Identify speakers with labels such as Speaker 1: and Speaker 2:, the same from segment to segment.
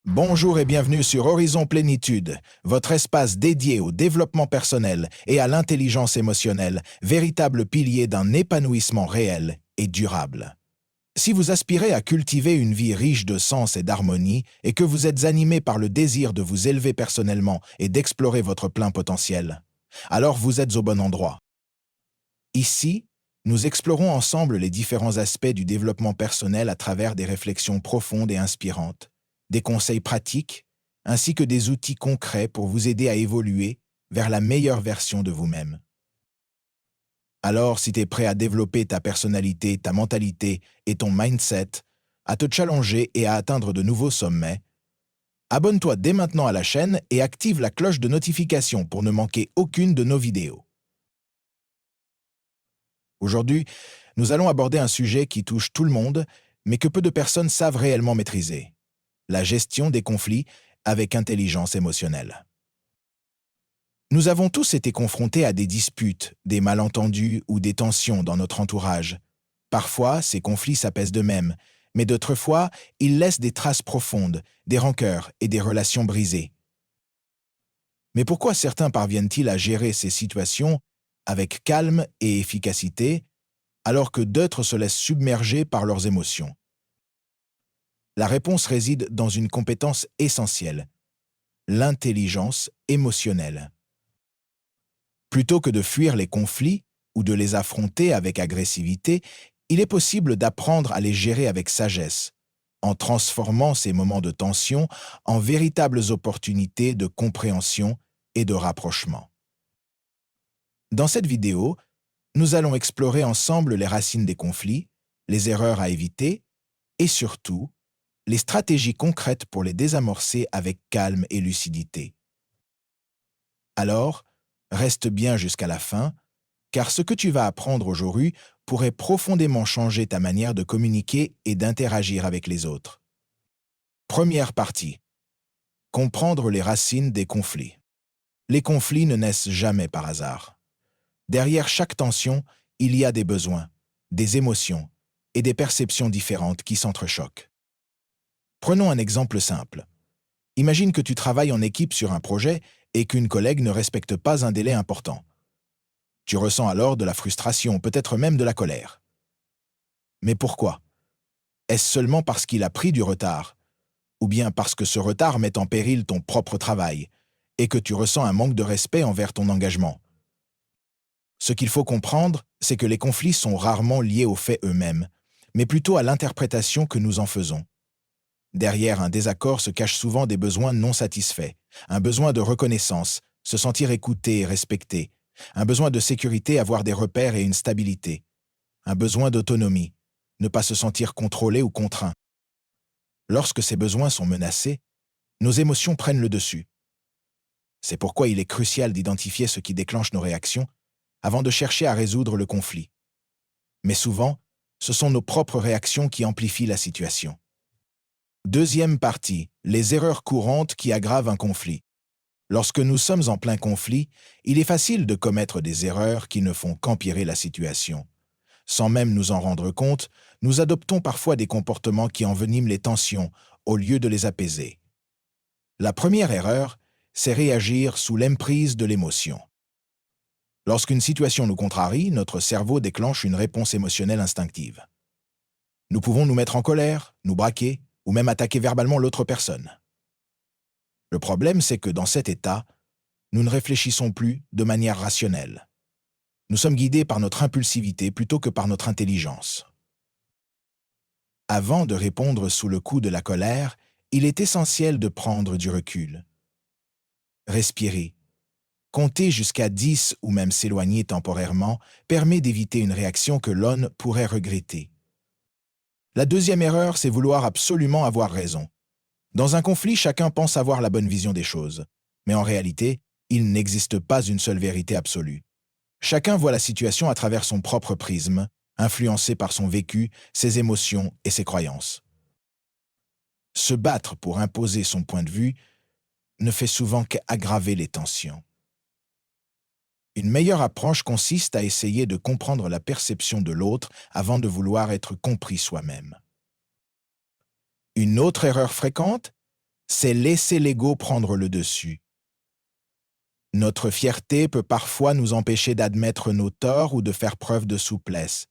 Speaker 1: Bonjour et bienvenue sur Horizon Plénitude, votre espace dédié au développement personnel et à l'intelligence émotionnelle, véritable pilier d'un épanouissement réel et durable. Si vous aspirez à cultiver une vie riche de sens et d'harmonie et que vous êtes animé par le désir de vous élever personnellement et d'explorer votre plein potentiel, alors vous êtes au bon endroit. Ici, nous explorons ensemble les différents aspects du développement personnel à travers des réflexions profondes et inspirantes, des conseils pratiques, ainsi que des outils concrets pour vous aider à évoluer vers la meilleure version de vous-même. Alors, si tu es prêt à développer ta personnalité, ta mentalité et ton mindset, à te challenger et à atteindre de nouveaux sommets, abonne-toi dès maintenant à la chaîne et active la cloche de notification pour ne manquer aucune de nos vidéos. Aujourd'hui, nous allons aborder un sujet qui touche tout le monde, mais que peu de personnes savent réellement maîtriser: la gestion des conflits avec intelligence émotionnelle. Nous avons tous été confrontés à des disputes, des malentendus ou des tensions dans notre entourage. Parfois, ces conflits s'apaisent d'eux-mêmes, mais d'autres fois, ils laissent des traces profondes, des rancœurs et des relations brisées. Mais pourquoi certains parviennent-ils à gérer ces situations avec calme et efficacité, alors que d'autres se laissent submerger par leurs émotions? La réponse réside dans une compétence essentielle: l'intelligence émotionnelle. Plutôt que de fuir les conflits ou de les affronter avec agressivité, il est possible d'apprendre à les gérer avec sagesse, en transformant ces moments de tension en véritables opportunités de compréhension et de rapprochement. Dans cette vidéo, nous allons explorer ensemble les racines des conflits, les erreurs à éviter et surtout, les stratégies concrètes pour les désamorcer avec calme et lucidité. Alors, reste bien jusqu'à la fin, car ce que tu vas apprendre aujourd'hui pourrait profondément changer ta manière de communiquer et d'interagir avec les autres. Première partie. Comprendre les racines des conflits. Les conflits ne naissent jamais par hasard. Derrière chaque tension, il y a des besoins, des émotions et des perceptions différentes qui s'entrechoquent. Prenons un exemple simple. Imagine que tu travailles en équipe sur un projet et qu'une collègue ne respecte pas un délai important. Tu ressens alors de la frustration, peut-être même de la colère. Mais pourquoi? Est-ce seulement parce qu'il a pris du retard, ou bien parce que ce retard met en péril ton propre travail et que tu ressens un manque de respect envers ton engagement? Ce qu'il faut comprendre, c'est que les conflits sont rarement liés aux faits eux-mêmes, mais plutôt à l'interprétation que nous en faisons. Derrière un désaccord se cachent souvent des besoins non satisfaits, un besoin de reconnaissance, se sentir écouté et respecté, un besoin de sécurité, avoir des repères et une stabilité, un besoin d'autonomie, ne pas se sentir contrôlé ou contraint. Lorsque ces besoins sont menacés, nos émotions prennent le dessus. C'est pourquoi il est crucial d'identifier ce qui déclenche nos réactions avant de chercher à résoudre le conflit. Mais souvent, ce sont nos propres réactions qui amplifient la situation. Deuxième partie, les erreurs courantes qui aggravent un conflit. Lorsque nous sommes en plein conflit, il est facile de commettre des erreurs qui ne font qu'empirer la situation. Sans même nous en rendre compte, nous adoptons parfois des comportements qui enveniment les tensions au lieu de les apaiser. La première erreur, c'est réagir sous l'emprise de l'émotion. Lorsqu'une situation nous contrarie, notre cerveau déclenche une réponse émotionnelle instinctive. Nous pouvons nous mettre en colère, nous braquer, ou même attaquer verbalement l'autre personne. Le problème, c'est que dans cet état, nous ne réfléchissons plus de manière rationnelle. Nous sommes guidés par notre impulsivité plutôt que par notre intelligence. Avant de répondre sous le coup de la colère, il est essentiel de prendre du recul. Respirer, compter jusqu'à 10 ou même s'éloigner temporairement permet d'éviter une réaction que l'on pourrait regretter. La deuxième erreur, c'est vouloir absolument avoir raison. Dans un conflit, chacun pense avoir la bonne vision des choses. Mais en réalité, il n'existe pas une seule vérité absolue. Chacun voit la situation à travers son propre prisme, influencé par son vécu, ses émotions et ses croyances. Se battre pour imposer son point de vue ne fait souvent qu'aggraver les tensions. Une meilleure approche consiste à essayer de comprendre la perception de l'autre avant de vouloir être compris soi-même. Une autre erreur fréquente, c'est laisser l'ego prendre le dessus. Notre fierté peut parfois nous empêcher d'admettre nos torts ou de faire preuve de souplesse.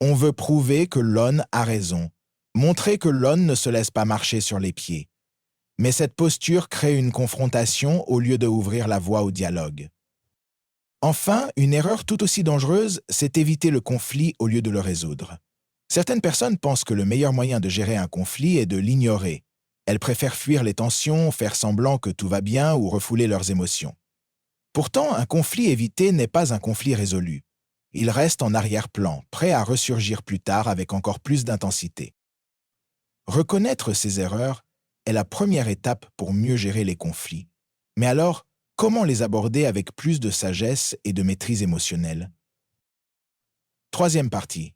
Speaker 1: On veut prouver que l'on a raison, montrer que l'on ne se laisse pas marcher sur les pieds. Mais cette posture crée une confrontation au lieu d'ouvrir la voie au dialogue. Enfin, une erreur tout aussi dangereuse, c'est éviter le conflit au lieu de le résoudre. Certaines personnes pensent que le meilleur moyen de gérer un conflit est de l'ignorer. Elles préfèrent fuir les tensions, faire semblant que tout va bien ou refouler leurs émotions. Pourtant, un conflit évité n'est pas un conflit résolu. Il reste en arrière-plan, prêt à ressurgir plus tard avec encore plus d'intensité. Reconnaître ses erreurs est la première étape pour mieux gérer les conflits. Mais alors, comment les aborder avec plus de sagesse et de maîtrise émotionnelle? Troisième partie.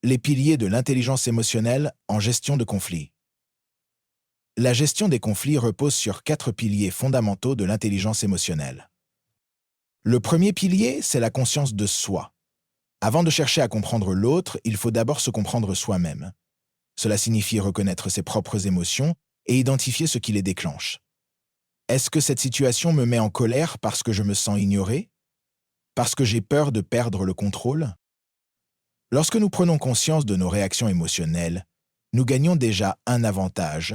Speaker 1: Les piliers de l'intelligence émotionnelle en gestion de conflits. La gestion des conflits repose sur 4 piliers fondamentaux de l'intelligence émotionnelle. Le premier pilier, c'est la conscience de soi. Avant de chercher à comprendre l'autre, il faut d'abord se comprendre soi-même. Cela signifie reconnaître ses propres émotions et identifier ce qui les déclenche. Est-ce que cette situation me met en colère parce que je me sens ignoré? Parce que j'ai peur de perdre le contrôle? Lorsque nous prenons conscience de nos réactions émotionnelles, nous gagnons déjà un avantage.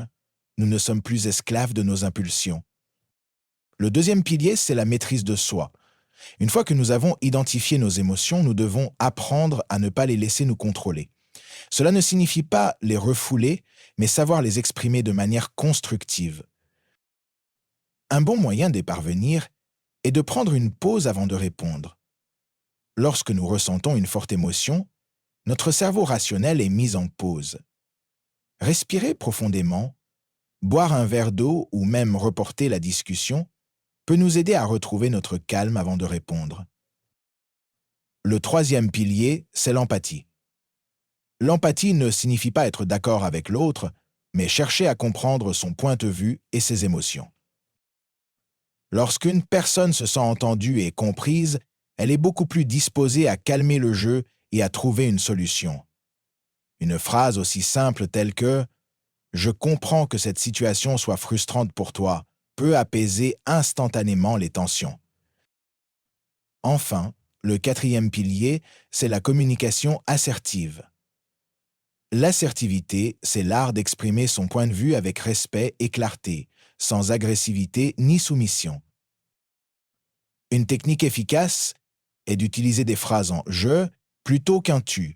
Speaker 1: Nous ne sommes plus esclaves de nos impulsions. Le deuxième pilier, c'est la maîtrise de soi. Une fois que nous avons identifié nos émotions, nous devons apprendre à ne pas les laisser nous contrôler. Cela ne signifie pas les refouler, mais savoir les exprimer de manière constructive. Un bon moyen d'y parvenir est de prendre une pause avant de répondre. Lorsque nous ressentons une forte émotion, notre cerveau rationnel est mis en pause. Respirer profondément, boire un verre d'eau ou même reporter la discussion peut nous aider à retrouver notre calme avant de répondre. Le troisième pilier, c'est l'empathie. L'empathie ne signifie pas être d'accord avec l'autre, mais chercher à comprendre son point de vue et ses émotions. Lorsqu'une personne se sent entendue et comprise, elle est beaucoup plus disposée à calmer le jeu et à trouver une solution. Une phrase aussi simple telle que « Je comprends que cette situation soit frustrante pour toi » peut apaiser instantanément les tensions. Enfin, le quatrième pilier, c'est la communication assertive. L'assertivité, c'est l'art d'exprimer son point de vue avec respect et clarté, sans agressivité ni soumission. Une technique efficace est d'utiliser des phrases en « je » plutôt qu'un « tu ».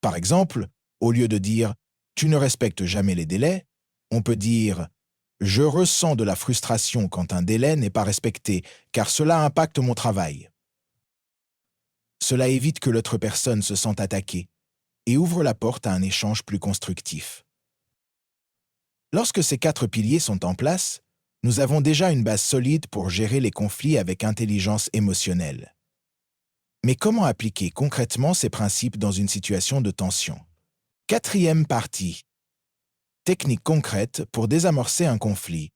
Speaker 1: Par exemple, au lieu de dire « tu ne respectes jamais les délais », on peut dire « je ressens de la frustration quand un délai n'est pas respecté, car cela impacte mon travail ». Cela évite que l'autre personne se sente attaquée et ouvre la porte à un échange plus constructif. Lorsque ces 4 piliers sont en place, nous avons déjà une base solide pour gérer les conflits avec intelligence émotionnelle. Mais comment appliquer concrètement ces principes dans une situation de tension? Quatrième partie. Technique concrète pour désamorcer un conflit.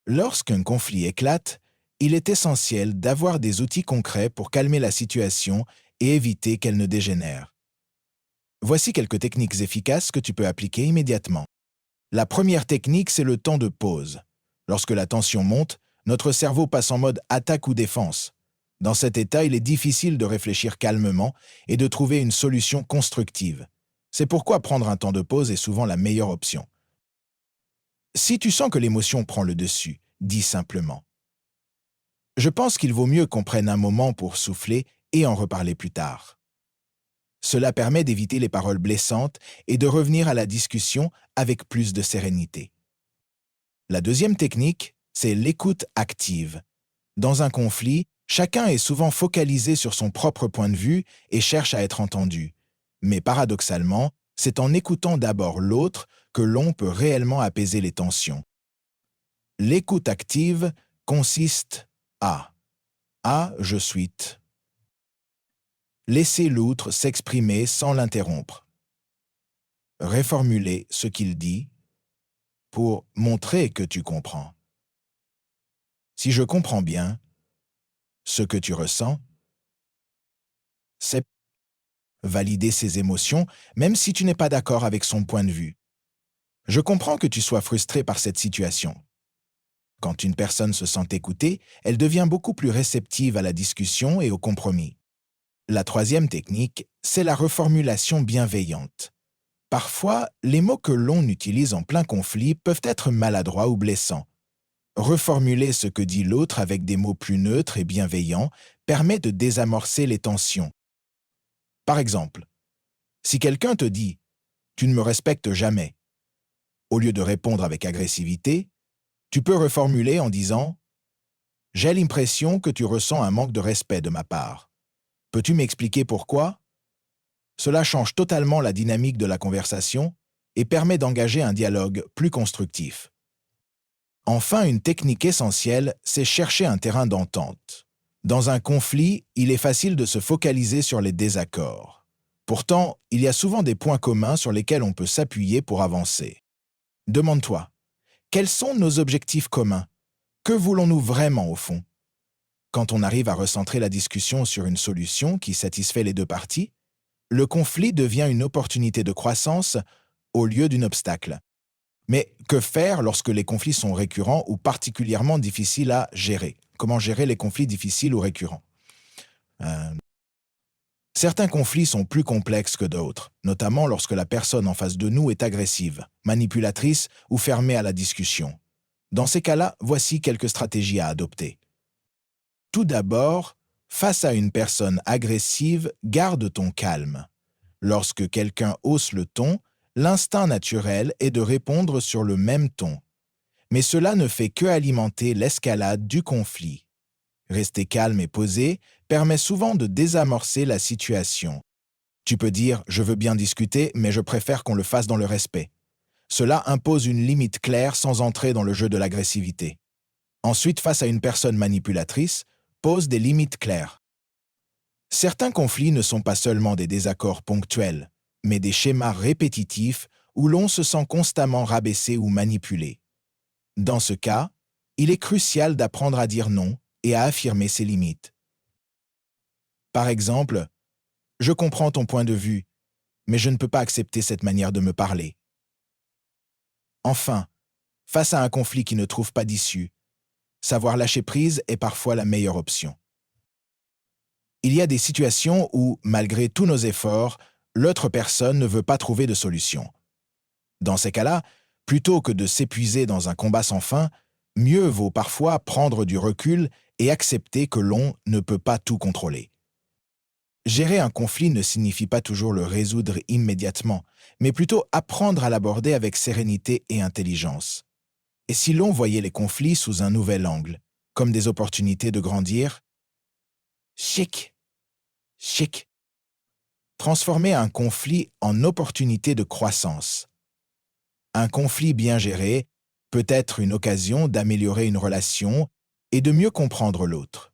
Speaker 1: Lorsqu'un conflit éclate, il est essentiel d'avoir des outils concrets pour calmer la situation et éviter qu'elle ne dégénère. Voici quelques techniques efficaces que tu peux appliquer immédiatement. La première technique, c'est le temps de pause. Lorsque la tension monte, notre cerveau passe en mode attaque ou défense. Dans cet état, il est difficile de réfléchir calmement et de trouver une solution constructive. C'est pourquoi prendre un temps de pause est souvent la meilleure option. Si tu sens que l'émotion prend le dessus, dis simplement « Je pense qu'il vaut mieux qu'on prenne un moment pour souffler et en reparler plus tard ». Cela permet d'éviter les paroles blessantes et de revenir à la discussion avec plus de sérénité. La deuxième technique, c'est l'écoute active. Dans un conflit, chacun est souvent focalisé sur son propre point de vue et cherche à être entendu. Mais paradoxalement, c'est en écoutant d'abord l'autre que l'on peut réellement apaiser les tensions. L'écoute active consiste à je suis. Laisser l'autre s'exprimer sans l'interrompre. Reformuler ce qu'il dit pour montrer que tu comprends. Si je comprends bien, ce que tu ressens, c'est valider ses émotions, même si tu n'es pas d'accord avec son point de vue. Je comprends que tu sois frustré par cette situation. Quand une personne se sent écoutée, elle devient beaucoup plus réceptive à la discussion et au compromis. La troisième technique, c'est la reformulation bienveillante. Parfois, les mots que l'on utilise en plein conflit peuvent être maladroits ou blessants. Reformuler ce que dit l'autre avec des mots plus neutres et bienveillants permet de désamorcer les tensions. Par exemple, si quelqu'un te dit « tu ne me respectes jamais », au lieu de répondre avec agressivité, tu peux reformuler en disant « j'ai l'impression que tu ressens un manque de respect de ma part. Peux-tu m'expliquer pourquoi ?» Cela change totalement la dynamique de la conversation et permet d'engager un dialogue plus constructif. Enfin, une technique essentielle, c'est chercher un terrain d'entente. Dans un conflit, il est facile de se focaliser sur les désaccords. Pourtant, il y a souvent des points communs sur lesquels on peut s'appuyer pour avancer. Demande-toi, quels sont nos objectifs communs? Que voulons-nous vraiment au fond? Quand on arrive à recentrer la discussion sur une solution qui satisfait les deux parties, le conflit devient une opportunité de croissance au lieu d'un obstacle. Mais que faire lorsque les conflits sont récurrents ou particulièrement difficiles à gérer? Comment gérer les conflits difficiles ou récurrents? Certains conflits sont plus complexes que d'autres, notamment lorsque la personne en face de nous est agressive, manipulatrice ou fermée à la discussion. Dans ces cas-là, voici quelques stratégies à adopter. Tout d'abord, face à une personne agressive, garde ton calme. Lorsque quelqu'un hausse le ton, l'instinct naturel est de répondre sur le même ton. Mais cela ne fait que alimenter l'escalade du conflit. Rester calme et posé permet souvent de désamorcer la situation. Tu peux dire « je veux bien discuter, mais je préfère qu'on le fasse dans le respect ». Cela impose une limite claire sans entrer dans le jeu de l'agressivité. Ensuite, face à une personne manipulatrice, pose des limites claires. Certains conflits ne sont pas seulement des désaccords ponctuels, mais des schémas répétitifs où l'on se sent constamment rabaissé ou manipulé. Dans ce cas, il est crucial d'apprendre à dire non et à affirmer ses limites. Par exemple, « Je comprends ton point de vue, mais je ne peux pas accepter cette manière de me parler. » Enfin, face à un conflit qui ne trouve pas d'issue, savoir lâcher prise est parfois la meilleure option. Il y a des situations où, malgré tous nos efforts, l'autre personne ne veut pas trouver de solution. Dans ces cas-là, plutôt que de s'épuiser dans un combat sans fin, mieux vaut parfois prendre du recul et accepter que l'on ne peut pas tout contrôler. Gérer un conflit ne signifie pas toujours le résoudre immédiatement, mais plutôt apprendre à l'aborder avec sérénité et intelligence. Et si l'on voyait les conflits sous un nouvel angle, comme des opportunités de grandir? Chic! Transformer un conflit en opportunité de croissance. Un conflit bien géré peut être une occasion d'améliorer une relation et de mieux comprendre l'autre.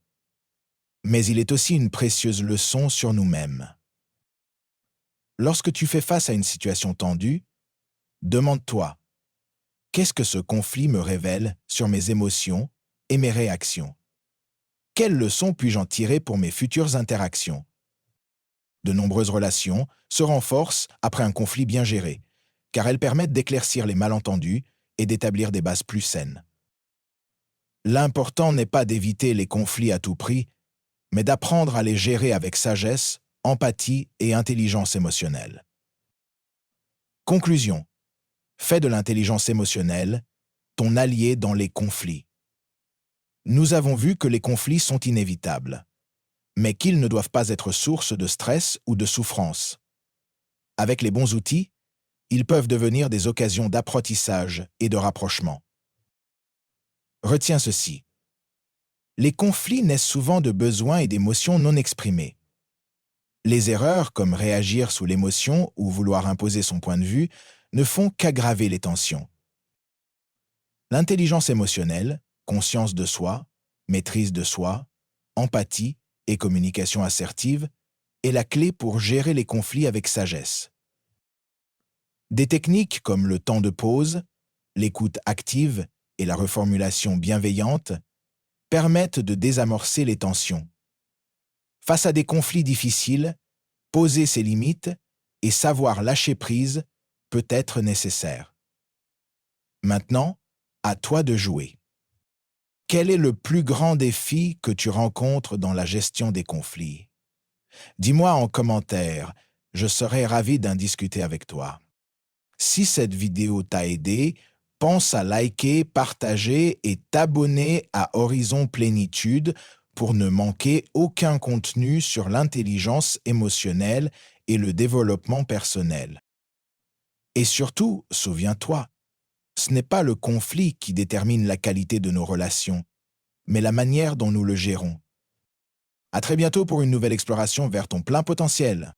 Speaker 1: Mais il est aussi une précieuse leçon sur nous-mêmes. Lorsque tu fais face à une situation tendue, demande-toi, qu'est-ce que ce conflit me révèle sur mes émotions et mes réactions? Quelles leçons puis-je en tirer pour mes futures interactions? De nombreuses relations se renforcent après un conflit bien géré, car elles permettent d'éclaircir les malentendus et d'établir des bases plus saines. L'important n'est pas d'éviter les conflits à tout prix, mais d'apprendre à les gérer avec sagesse, empathie et intelligence émotionnelle. Conclusion. Fais de l'intelligence émotionnelle ton allié dans les conflits. Nous avons vu que les conflits sont inévitables, mais qu'ils ne doivent pas être source de stress ou de souffrance. Avec les bons outils, ils peuvent devenir des occasions d'apprentissage et de rapprochement. Retiens ceci. Les conflits naissent souvent de besoins et d'émotions non exprimés. Les erreurs, comme réagir sous l'émotion ou vouloir imposer son point de vue, ne font qu'aggraver les tensions. L'intelligence émotionnelle, conscience de soi, maîtrise de soi, empathie et communication assertive est la clé pour gérer les conflits avec sagesse. Des techniques comme le temps de pause, l'écoute active et la reformulation bienveillante permettent de désamorcer les tensions. Face à des conflits difficiles, poser ses limites et savoir lâcher prise peut être nécessaire. Maintenant, à toi de jouer. Quel est le plus grand défi que tu rencontres dans la gestion des conflits? Dis-moi en commentaire, je serai ravi d'en discuter avec toi. Si cette vidéo t'a aidé, pense à liker, partager et t'abonner à Horizon Plénitude pour ne manquer aucun contenu sur l'intelligence émotionnelle et le développement personnel. Et surtout, souviens-toi, ce n'est pas le conflit qui détermine la qualité de nos relations, mais la manière dont nous le gérons. À très bientôt pour une nouvelle exploration vers ton plein potentiel.